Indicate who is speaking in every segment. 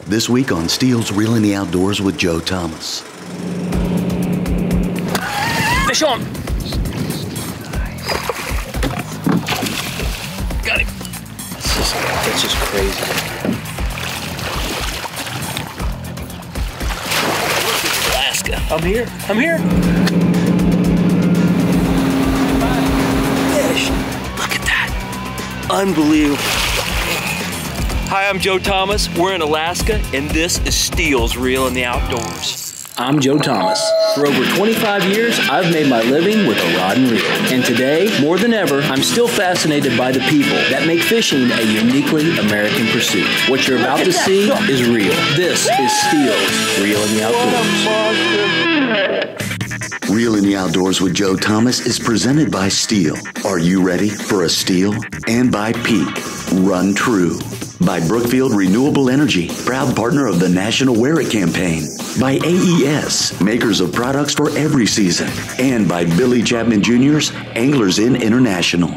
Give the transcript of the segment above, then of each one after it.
Speaker 1: This week on Steele's Reel in the Outdoors with Joe Thomas.
Speaker 2: Fish on! Got him. That's just crazy. Alaska. I'm here. I'm here. Fish. Look at that. Unbelievable. Hi, I'm Joe Thomas. We're in Alaska, and this is Steele's Reel in the Outdoors.
Speaker 3: I'm Joe Thomas. For over 25 years, I've made my living with a rod and reel. And today, more than ever, I'm still fascinated by the people that make fishing a uniquely American pursuit. What you're about to see is real. This is Steele's Reel in the Outdoors.
Speaker 1: Reel in the Outdoors with Joe Thomas is presented by Stihl. Are you ready for a Stihl? And by Peak. Run True. By Brookfield Renewable Energy, proud partner of the National Wear It campaign. By AES, makers of products for every season. And by Billy Chapman Jr.'s Anglers Inn International.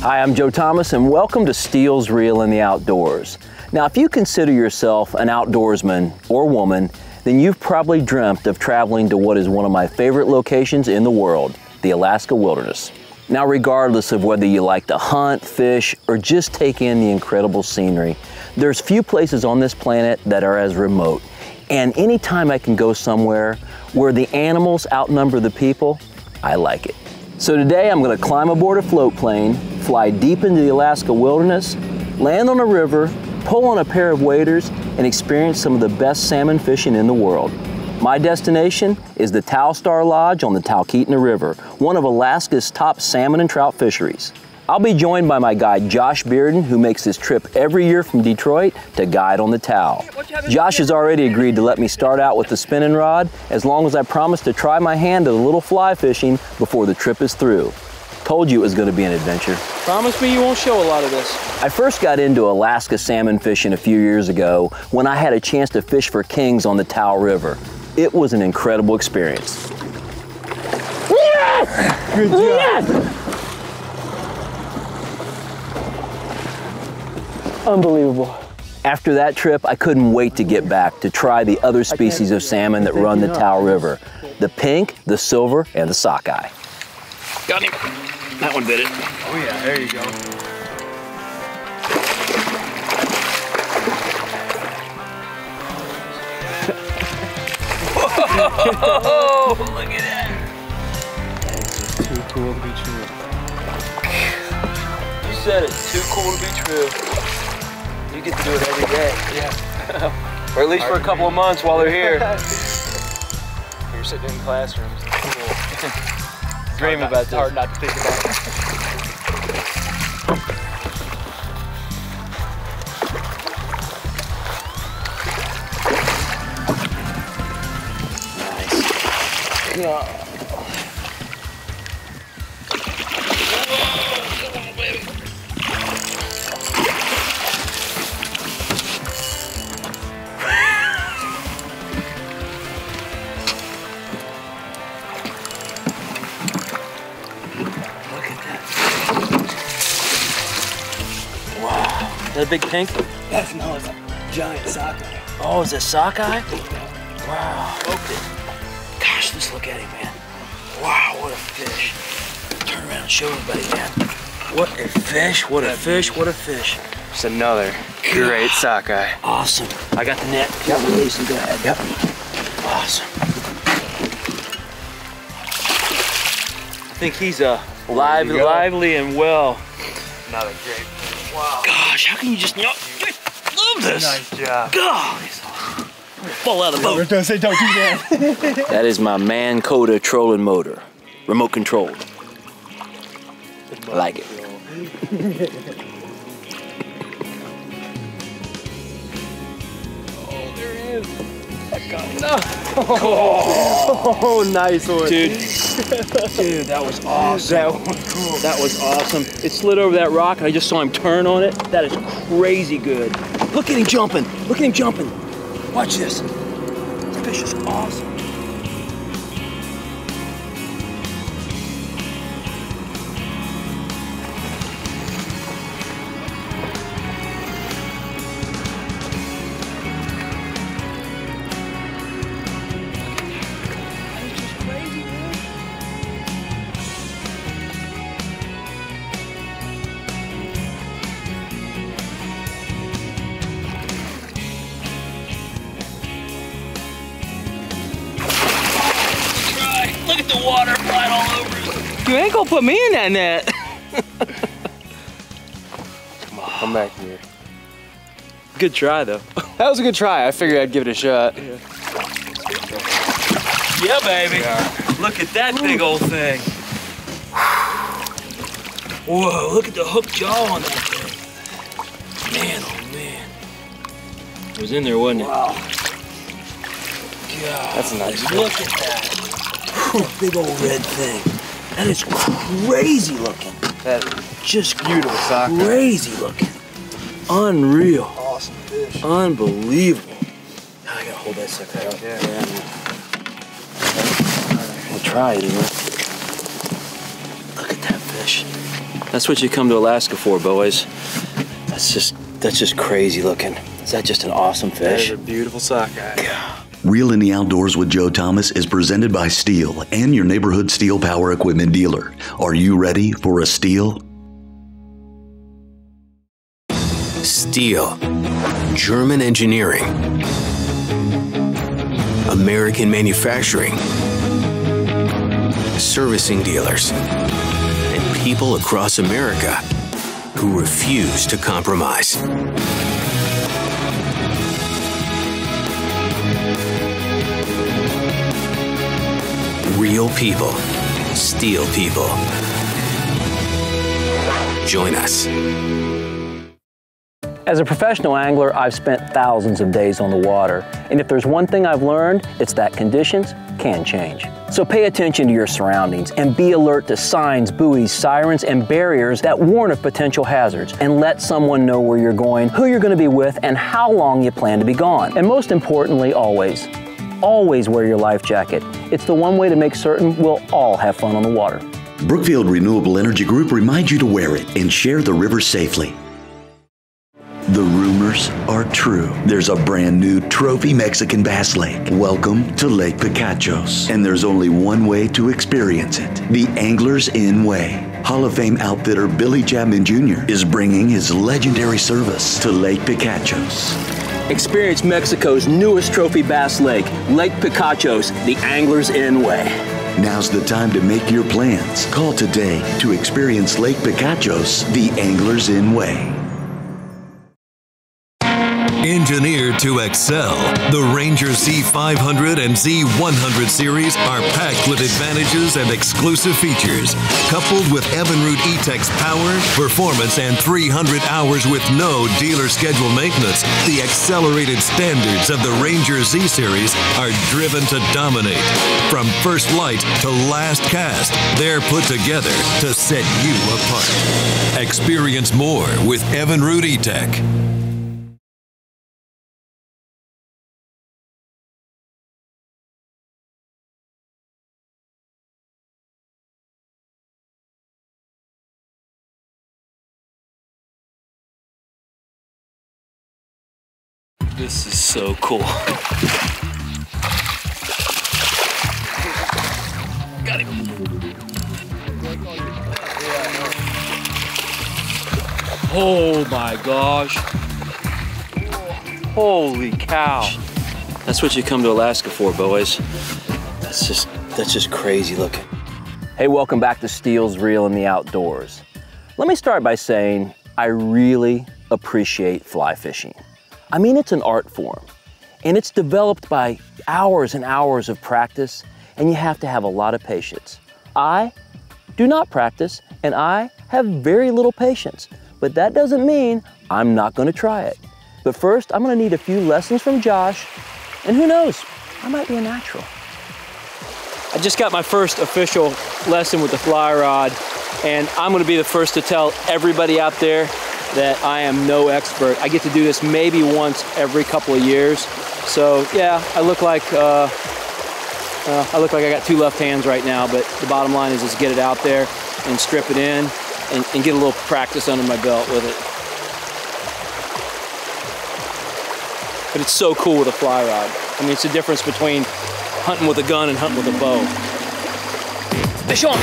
Speaker 3: Hi, I'm Joe Thomas, and welcome to Steele's Reel in the Outdoors. Now, if you consider yourself an outdoorsman or woman, then you've probably dreamt of traveling to what is one of my favorite locations in the world, the Alaska wilderness. Now, regardless of whether you like to hunt, fish, or just take in the incredible scenery, there's few places on this planet that are as remote. And anytime I can go somewhere where the animals outnumber the people, I like it. So today I'm going to climb aboard a float plane, fly deep into the Alaska wilderness, land on a river, pull on a pair of waders, and experience some of the best salmon fishing in the world. My destination is the Talstar Lodge on the Talkeetna River, one of Alaska's top salmon and trout fisheries. I'll be joined by my guide Josh Bearden, who makes this trip every year from Detroit to guide on the Tal. Josh has already agreed to let me start out with the spinning rod as long as I promise to try my hand at a little fly fishing before the trip is through. Told you it was going to be an adventure.
Speaker 2: Promise me you won't show a lot of this.
Speaker 3: I first got into Alaska salmon fishing a few years ago when I had a chance to fish for kings on the Tal River. It was an incredible experience. Yes! Good job. Yes! Unbelievable. After that trip, I couldn't wait to get back to try the other species of salmon that run the Tal River. The pink, the silver, and the sockeye.
Speaker 2: Got him. That one bit it.
Speaker 4: Oh yeah, there you go.
Speaker 2: Whoa! Look at that.
Speaker 4: That's just too cool to be true.
Speaker 2: You said it. Too cool to be true. You get to do it every day.
Speaker 4: Yeah.
Speaker 2: Or at least for a couple of months while they're here.
Speaker 4: You're sitting in classrooms. Cool.
Speaker 2: Dream about this.
Speaker 4: Hard not to think about it.
Speaker 2: Nice. Yeah. Is that a big pink?
Speaker 4: That's no, it's a giant sockeye.
Speaker 2: Oh, is it sockeye? Wow. Okay. Gosh, just look at him, man. Wow, what a fish. Turn around and show everybody, man. What a fish, what a fish, what a fish.
Speaker 4: It's another great sockeye.
Speaker 2: Awesome. I got the net. Got release and go ahead. Yep. Awesome. I think he's lively and well.
Speaker 4: Another great fish. Wow.
Speaker 2: Gosh, how can you just not? I love this.
Speaker 4: Nice job.
Speaker 2: God, he's awesome. I'm gonna fall out of the boat.
Speaker 4: Don't do that.
Speaker 3: That is my Man Coda trolling motor, remote controlled. I like it.
Speaker 4: Oh, there he is. I got it. No. Oh, nice one.
Speaker 2: Dude, that was awesome.
Speaker 4: That was cool.
Speaker 2: That was awesome. It slid over that rock and I just saw him turn on it. That is crazy good. Look at him jumping. Look at him jumping. Watch this. fish is awesome. Look at the water flying all over us.
Speaker 3: You ain't gonna put me in that net.
Speaker 4: Come on, come back here.
Speaker 3: Good try though.
Speaker 4: That was a good try. I figured I'd give it a shot.
Speaker 2: Yeah, baby.
Speaker 4: Yeah.
Speaker 2: Look at that big old thing. Whoa, look at the hook jaw on that thing. Man, oh man.
Speaker 3: It was in there, wasn't it?
Speaker 2: Wow. God,
Speaker 4: That's a nice
Speaker 2: look at that. Big old red thing. That is crazy looking.
Speaker 4: That is
Speaker 2: Just
Speaker 4: beautiful sockeye.
Speaker 2: crazy looking. Unreal.
Speaker 4: Awesome fish.
Speaker 2: Unbelievable. Now I gotta hold that sucker out.
Speaker 4: Yeah.
Speaker 3: We'll try it anyway.
Speaker 2: Look at that fish.
Speaker 3: That's what you come to Alaska for, boys. That's just crazy looking. Is that just an awesome
Speaker 4: That is
Speaker 3: fish?
Speaker 4: a beautiful sockeye.
Speaker 1: Reel in the Outdoors with Joe Thomas is presented by Steel and your neighborhood Steel Power Equipment dealer. Are you ready for a Steel?
Speaker 5: Steel, German engineering, American manufacturing, servicing dealers, and people across America who refuse to compromise. Real people, steel people. Join us.
Speaker 3: As a professional angler, I've spent thousands of days on the water, and if there's one thing I've learned, it's that conditions can change. So pay attention to your surroundings and be alert to signs, buoys, sirens, and barriers that warn of potential hazards, and let someone know where you're going, who you're going to be with, and how long you plan to be gone. And most importantly, always wear your life jacket. It's the one way to make certain we'll all have fun on the water.
Speaker 1: Brookfield Renewable Energy Group reminds you to wear it and share the river safely. The rumors are true. There's a brand new trophy Mexican bass lake. Welcome to Lake Picachos. And there's only one way to experience it. The Anglers Inn Way. Hall of Fame outfitter Billy Chapman Jr. is bringing his legendary service to Lake Picachos.
Speaker 3: Experience Mexico's newest trophy bass lake, Lake Picachos, the Anglers Inn Way.
Speaker 1: Now's the time to make your plans. Call today to experience Lake Picachos, the Anglers Inn Way.
Speaker 6: Engineered to excel, the Ranger Z500 and Z100 series are packed with advantages and exclusive features. Coupled with Evinrude E-Tech's power, performance, and 300 hours with no dealer schedule maintenance, the accelerated standards of the Ranger Z series are driven to dominate. From first light to last cast, they're put together to set you apart. Experience more with Evinrude E-Tech.
Speaker 2: This is so cool. Got him. Oh my gosh. Holy cow.
Speaker 3: That's what you come to Alaska for, boys. That's just crazy looking. Hey, welcome back to Steel's Reel in the Outdoors. Let me start by saying I really appreciate fly fishing. I mean, it's an art form, and it's developed by hours and hours of practice, and you have to have a lot of patience. I do not practice, and I have very little patience, but that doesn't mean I'm not gonna try it. But first, I'm gonna need a few lessons from Josh, and who knows, I might be a natural. I just got my first official lesson with the fly rod, and I'm gonna be the first to tell everybody out there that I am no expert. I get to do this maybe once every couple of years, So yeah, I look like I got two left hands right now, but the bottom line is just get it out there and strip it in and get a little practice under my belt with it. But it's so cool with a fly rod. I mean, it's the difference between hunting with a gun and hunting with a bow. Fish on!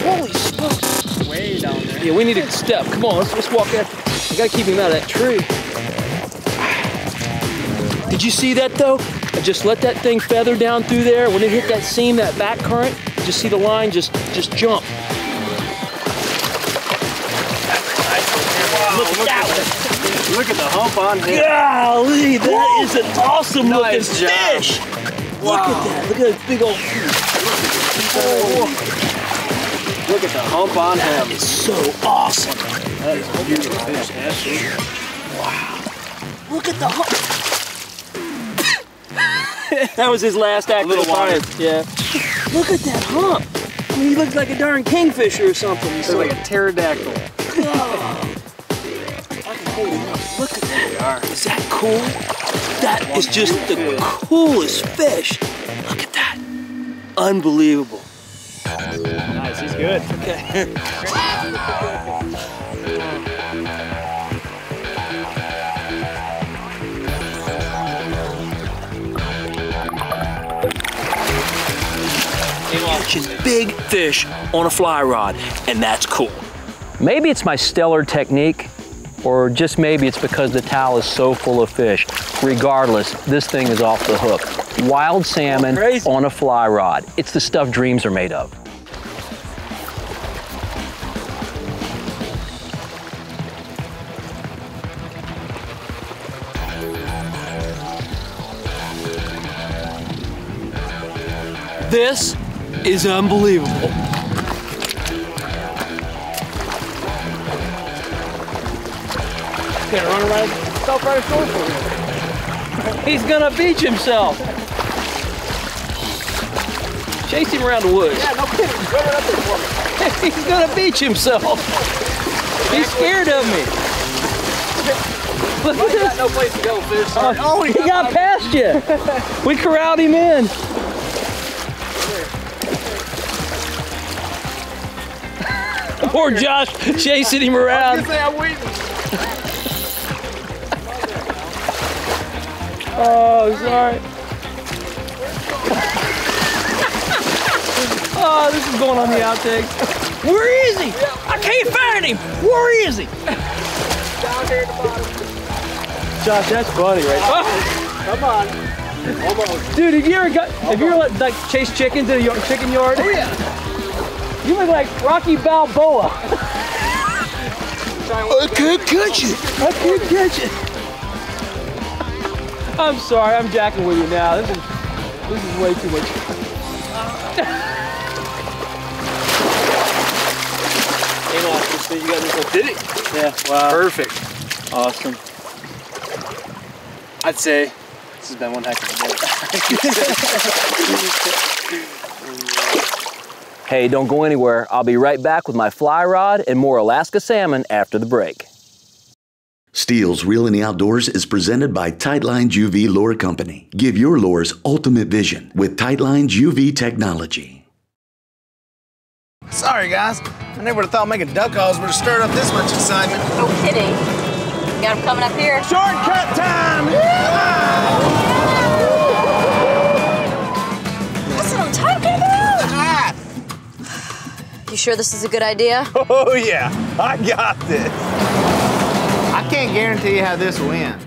Speaker 3: Holy smokes! Way down there. Yeah, we need to step. Come on, let's walk there. I gotta keep him out of that tree. Did you see that though? I just let that thing feather down through there. When it hit that seam, that back current, just see the line just jump.
Speaker 4: Wow, look at that. Look at the hump on him.
Speaker 3: Golly, that is an awesome
Speaker 4: Nice
Speaker 3: looking
Speaker 4: job.
Speaker 3: fish.
Speaker 4: Wow.
Speaker 3: Look at that. Look at that big old.
Speaker 4: Look at the hump on him.
Speaker 3: It's so awesome.
Speaker 4: That is a beautiful fish, absolutely.
Speaker 3: Wow. Look at the hump. That was his last act.
Speaker 4: Little water.
Speaker 3: Yeah. Look at that hump. I mean, he looks like a darn kingfisher or something.
Speaker 4: He's like a pterodactyl.
Speaker 3: Oh. I can hold him up. Look at that. Is that cool? That is just the coolest fish. Look at that. Unbelievable.
Speaker 4: Nice, he's good.
Speaker 3: Okay. Catching big fish on a fly rod, and that's cool. Maybe it's my stellar technique, or just maybe it's because the towel is so full of fish. Regardless, this thing is off the hook. Wild salmon on a fly rod. It's the stuff dreams are made of. This is unbelievable. Gonna run around himself right ashore for him. He's gonna beach himself. Chase him around the woods.
Speaker 4: Yeah, no kidding. Run it up there for me.
Speaker 3: He's gonna beach himself. He's scared of me. Look at
Speaker 4: He got
Speaker 3: this.
Speaker 4: no place to go, fish.
Speaker 3: Oh, he got past you. We corralled him in. Poor Josh chasing him around.
Speaker 4: I'm waiting.
Speaker 3: Oh, sorry. Oh, this is going on the outtakes. Where is he? I can't find him. Where is he?
Speaker 4: Down here at the bottom.
Speaker 3: Josh, that's funny, right?
Speaker 4: Come on. Almost.
Speaker 3: Dude, have you ever like chase chickens in a chicken yard?
Speaker 4: Oh, yeah.
Speaker 3: You look like Rocky Balboa.
Speaker 4: I
Speaker 3: can't catch it. I can't catch it. I'm sorry, I'm jacking with you now. This is way too much.
Speaker 4: You got this one. Did it?
Speaker 3: Yeah, wow.
Speaker 4: Perfect.
Speaker 3: Awesome.
Speaker 4: I'd say this has been one heck of a day.
Speaker 3: Hey, don't go anywhere. I'll be right back with my fly rod and more Alaska salmon after the break.
Speaker 1: Steele's Reel in the Outdoors is presented by Tightlines UV Lure Company. Give your lures ultimate vision with Tightlines UV technology.
Speaker 7: Sorry, guys. I never would have thought making duck calls would have stirred up this much excitement.
Speaker 8: No kidding. Got them coming up here.
Speaker 7: Shortcut time!
Speaker 8: That's what I'm talking about. You sure this is a good idea?
Speaker 7: Oh, yeah. I got this. I can't guarantee how this will end,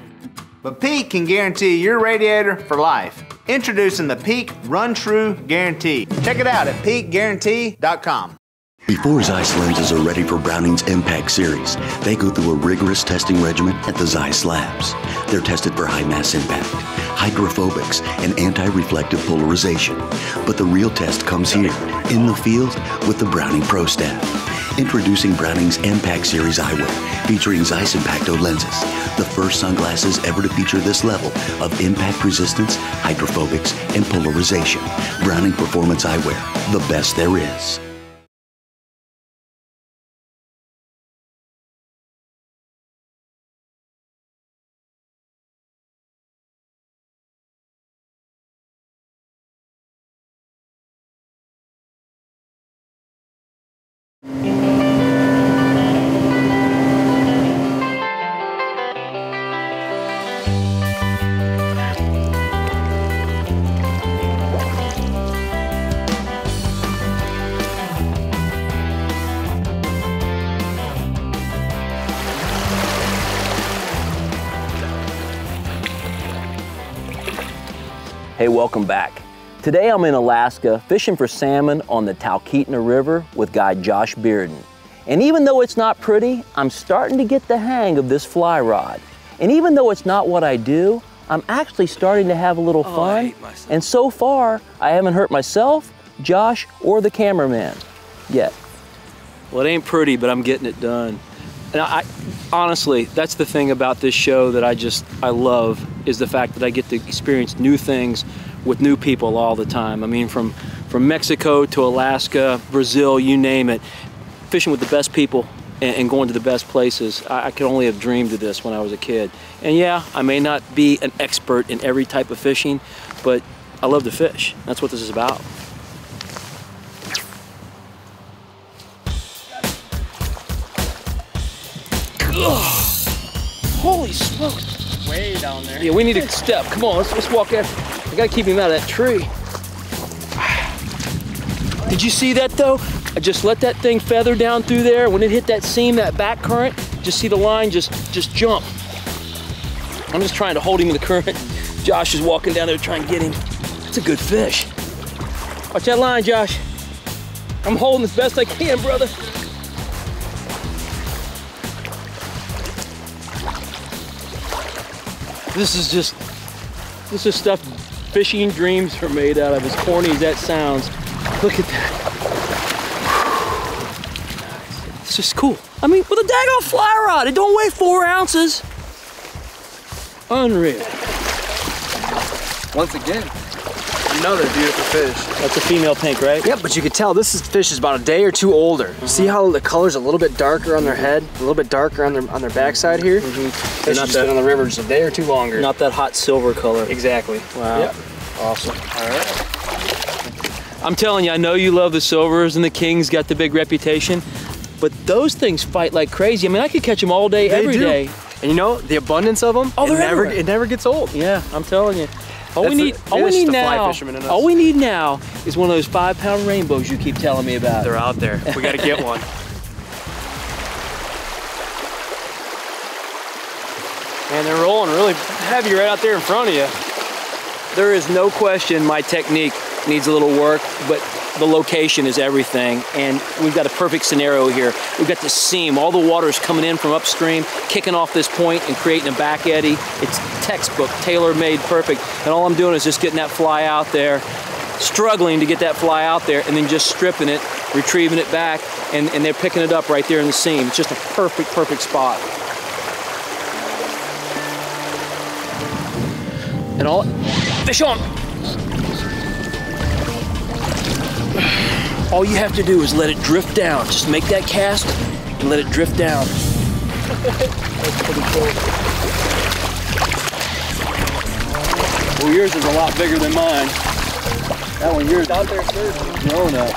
Speaker 7: but Peak can guarantee your radiator for life. Introducing the Peak Run True Guarantee. Check it out at peakguarantee.com.
Speaker 1: Before Zeiss lenses are ready for Browning's Impact Series, they go through a rigorous testing regimen at the Zeiss labs. They're tested for high mass impact, hydrophobics, and anti-reflective polarization. But the real test comes here, in the field, with the Browning Pro staff. Introducing Browning's Impact Series eyewear, featuring Zeiss Impacto lenses. the first sunglasses ever to feature this level of impact resistance, hydrophobics, and polarization. Browning Performance Eyewear, the best there is.
Speaker 3: Hey, welcome back. Today I'm in Alaska fishing for salmon on the Talkeetna River with guide Josh Bearden. And even though it's not pretty, I'm starting to get the hang of this fly rod. And even though it's not what I do, I'm actually starting to have a little fun. And so far, I haven't hurt myself, Josh, or the cameraman yet.
Speaker 2: Well, it ain't pretty, but I'm getting it done. And honestly, that's the thing about this show that I love, is the fact that I get to experience new things with new people all the time. I mean, from Mexico to Alaska, Brazil, you name it, fishing with the best people and going to the best places. I could only have dreamed of this when I was a kid. And yeah, I may not be an expert in every type of fishing, but I love to fish. That's what this is about. Ugh. Holy smokes.
Speaker 4: Way down there.
Speaker 2: Yeah, we need a step. Come on, let's walk out. I gotta keep him out of that tree. Did you see that though? I just let that thing feather down through there. When it hit that seam, that back current, just see the line just jump. I'm just trying to hold him in the current. Josh is walking down there trying to get him. It's a good fish. Watch that line, Josh. I'm holding as best I can, brother. This is stuff fishing dreams are made out of, as corny as that sounds. Look at that. It's just cool. I mean, with a daggone fly rod, it don't weigh 4 ounces. Unreal.
Speaker 4: Once again, another beautiful fish.
Speaker 2: That's a female pink, right?
Speaker 4: Yep, but you can tell this fish is about a day or two older. See how the color's a little bit darker on their head, a little bit darker on their backside here? Fish has been on the river just a day or two longer.
Speaker 2: Not that hot silver color.
Speaker 4: Exactly.
Speaker 2: Wow.
Speaker 4: Yep.
Speaker 2: Awesome. All right. I'm telling you, I know you love the silvers and the kings, got the big reputation, but those things fight like crazy. I mean, I could catch them all day, every day.
Speaker 4: And you know, the abundance of them, it never gets old.
Speaker 2: Yeah, I'm telling you. All we need now is one of those 5-pound rainbows you keep telling me about.
Speaker 4: They're out there. We gotta get one. Man, they're rolling really heavy right out there in front of you.
Speaker 2: There is no question my technique needs a little work, but the location is everything. And we've got a perfect scenario here. We've got the seam, all the water is coming in from upstream, kicking off this point and creating a back eddy. It's textbook, tailor-made, perfect. And all I'm doing is just getting that fly out there, struggling to get that fly out there, and then just stripping it, retrieving it back, and they're picking it up right there in the seam. It's just a perfect, perfect spot. And all, fish on. All you have to do is let it drift down. Just make that cast and let it drift down. That's pretty cool. Well, yours is a lot bigger than mine. That one, yours out there, sir. No, no.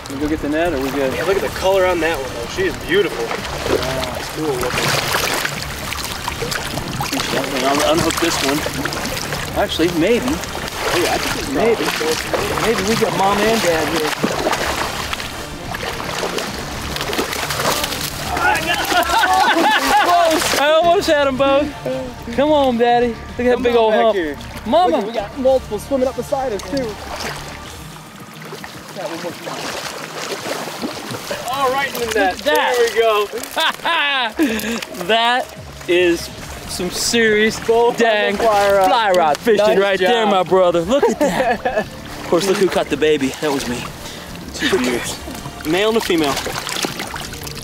Speaker 2: Can we go get the net, or we good?
Speaker 4: Yeah, look at the color on that one, though. She is beautiful.
Speaker 2: Wow, it's cool looking. I'll unhook this one. Actually, maybe. Oh, yeah, I think it's maybe we got mom and dad here. I almost had them both. Come on, Daddy. Look at that big old hump.
Speaker 4: Here.
Speaker 2: Mama.
Speaker 4: Look, we got multiple swimming up beside us, too. Oh, right in that. There we go.
Speaker 2: That is some serious dang fly rod fishing
Speaker 4: nice
Speaker 2: right
Speaker 4: job.
Speaker 2: there, my brother. Look at that. Of course, look who caught the baby. That was me. 2 years. Male and a female.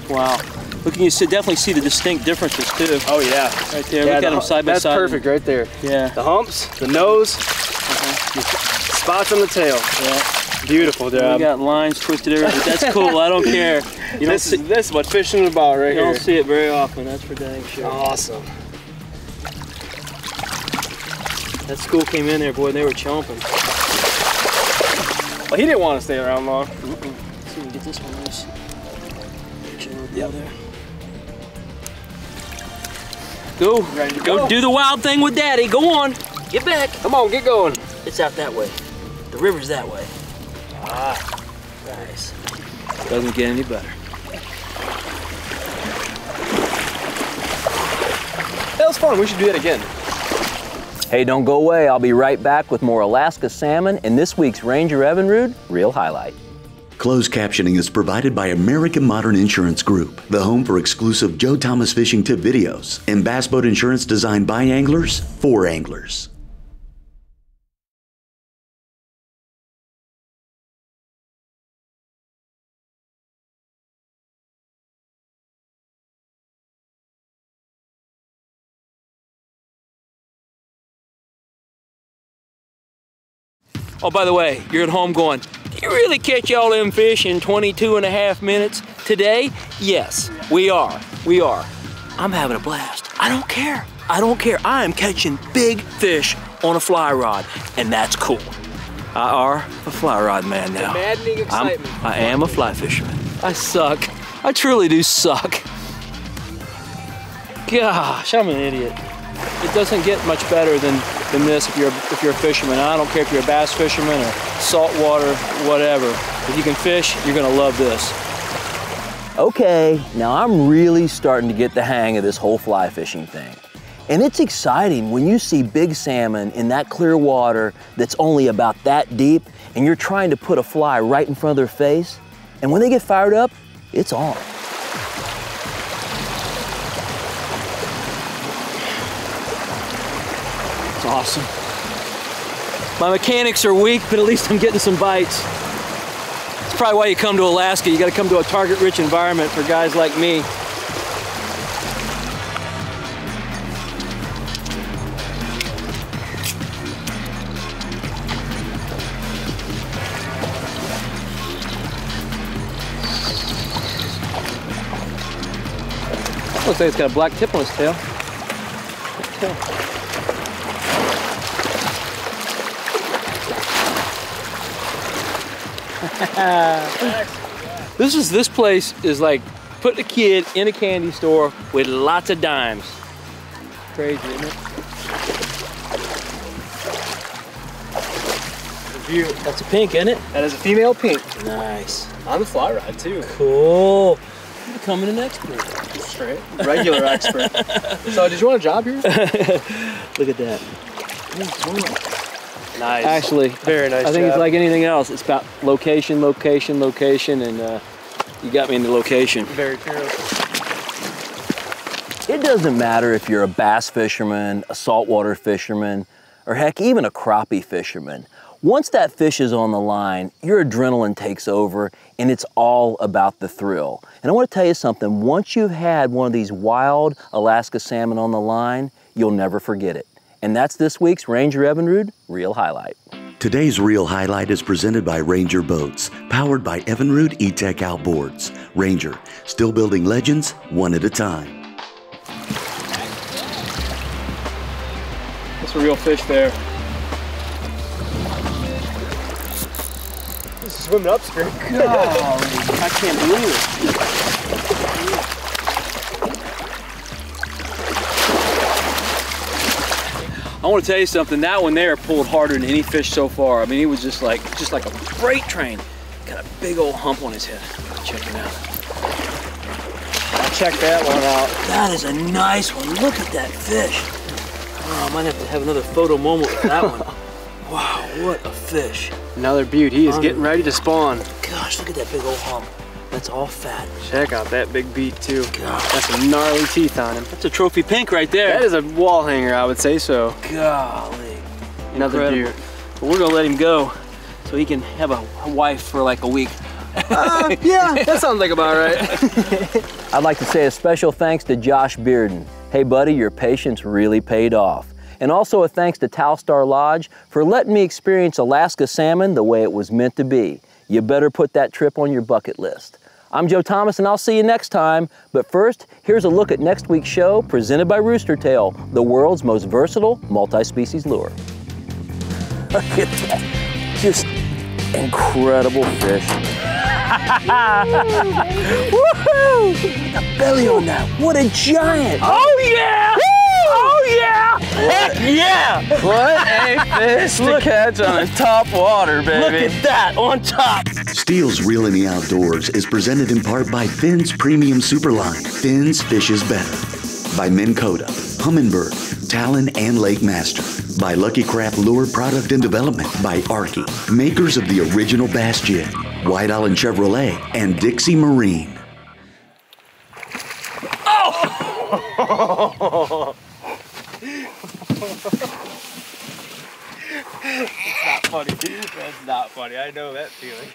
Speaker 2: Wow. Look, you can definitely see the distinct differences. too.
Speaker 4: Oh yeah.
Speaker 2: Right there,
Speaker 4: Yeah,
Speaker 2: look at them side by side.
Speaker 4: That's perfect right there.
Speaker 2: Yeah.
Speaker 4: The humps, the nose, the spots on the tail.
Speaker 2: Yeah.
Speaker 4: Beautiful job.
Speaker 2: We got lines twisted everywhere. That's cool, I don't care.
Speaker 4: This is what fishing is about right
Speaker 2: You
Speaker 4: here.
Speaker 2: don't see it very often, that's for dang sure.
Speaker 4: Awesome.
Speaker 2: That school came in there, boy, and they were chomping.
Speaker 4: Well, he didn't want to stay around long.
Speaker 2: Let's see if we can get this one loose. Yep. There. Go.
Speaker 4: Ready to
Speaker 2: Go do the wild thing with Daddy. Go on. Get back.
Speaker 4: Come on, get going.
Speaker 2: It's out that way. The river's that way. Ah, nice. Doesn't get any better.
Speaker 4: That was fun. We should do that again.
Speaker 3: Hey, don't go away. I'll be right back with more Alaska salmon in this week's Ranger Evinrude Reel Highlight.
Speaker 1: Closed captioning is provided by American Modern Insurance Group, the home for exclusive Joe Thomas fishing tip videos and bass boat insurance designed by anglers for anglers.
Speaker 2: Oh, by the way, you're at home going, "Did you really catch all them fish in 22.5 minutes today?" Yes, we are. We are. I'm having a blast. I don't care. I don't care. I am catching big fish on a fly rod, and that's cool. I are a fly rod man now.
Speaker 4: Maddening excitement.
Speaker 2: I am a fly fisherman. I suck. I truly do suck. Gosh, I'm an idiot. It doesn't get much better than this if you're a fisherman. I don't care if you're a bass fisherman or saltwater, whatever. If you can fish, you're gonna love this.
Speaker 3: Okay, now I'm really starting to get the hang of this whole fly fishing thing. And it's exciting when you see big salmon in that clear water that's only about that deep and you're trying to put a fly right in front of their face. And when they get fired up, it's on.
Speaker 2: It's awesome. My mechanics are weak, but at least I'm getting some bites. That's probably why you come to Alaska. You gotta come to a target-rich environment for guys like me. Looks like it's got a black tip on its tail. This place is like putting a kid in a candy store with lots of dimes. Crazy, isn't it? That's a pink, isn't it?
Speaker 4: That is a female pink.
Speaker 2: Nice.
Speaker 4: On the fly rod too.
Speaker 2: Cool. You're becoming an expert.
Speaker 4: Straight. Regular expert. So did you want a job here?
Speaker 2: Look at that.
Speaker 4: Nice.
Speaker 2: Actually,
Speaker 4: very nice.
Speaker 2: I think
Speaker 4: job.
Speaker 2: it's like anything else. It's about location, location, location, and you got me in the location.
Speaker 4: Very true.
Speaker 3: It doesn't matter if you're a bass fisherman, a saltwater fisherman, or heck, even a crappie fisherman. Once that fish is on the line, your adrenaline takes over and it's all about the thrill. And I want to tell you something, once you've had one of these wild Alaska salmon on the line, you'll never forget it. And that's this week's Ranger Evinrude Reel Highlight.
Speaker 1: Today's Reel Highlight is presented by Ranger Boats, powered by Evinrude E-Tech Outboards. Ranger, still building legends one at a time.
Speaker 2: That's a real fish there.
Speaker 4: Swimming upstream.
Speaker 2: I can't believe it. I want to tell you something. That one there pulled harder than any fish so far. I mean, he was just like a freight train. Got a big old hump on his head. Check it out.
Speaker 4: I'll check that one out.
Speaker 2: That is a nice one. Look at that fish. Oh, I might have to have another photo moment with that one. Wow, what a fish.
Speaker 4: Another beauty. He is getting ready to spawn.
Speaker 2: Gosh, look at that big old hump. That's all fat.
Speaker 4: Check out that big beak too.
Speaker 2: Gosh.
Speaker 4: That's some gnarly teeth on him.
Speaker 2: That's a trophy pink right there.
Speaker 4: That is a wall hanger, I would say so.
Speaker 2: Golly.
Speaker 4: Another
Speaker 2: Incredible.
Speaker 4: beaut.
Speaker 2: But we're gonna let him go so he can have a wife for like a week.
Speaker 4: Yeah, that sounds like about right.
Speaker 3: I'd like to say a special thanks to Josh Bearden. Hey buddy, your patience really paid off. And also a thanks to Talstar Lodge for letting me experience Alaska salmon the way it was meant to be. You better put that trip on your bucket list. I'm Joe Thomas and I'll see you next time. But first, here's a look at next week's show presented by Rooster Tail, the world's most versatile multi-species lure. Look at that, just incredible fish. Woohoo! The belly on that, what a giant! Oh yeah! Woo! Oh yeah! Heck yeah!
Speaker 4: What a fish to catch on the top water, baby.
Speaker 3: Look at that, on top!
Speaker 1: Steele's Reel in the Outdoors is presented in part by Finn's Premium Superline. Finn's Fishes Better. By Minn Kota, Humminbird, Talon, and Lake Master. By Lucky Craft Lure Product and Development. By Arky, makers of the original Bass Jig, White Island Chevrolet, and Dixie Marine.
Speaker 4: Oh! That's not funny. That's not funny. I know that feeling.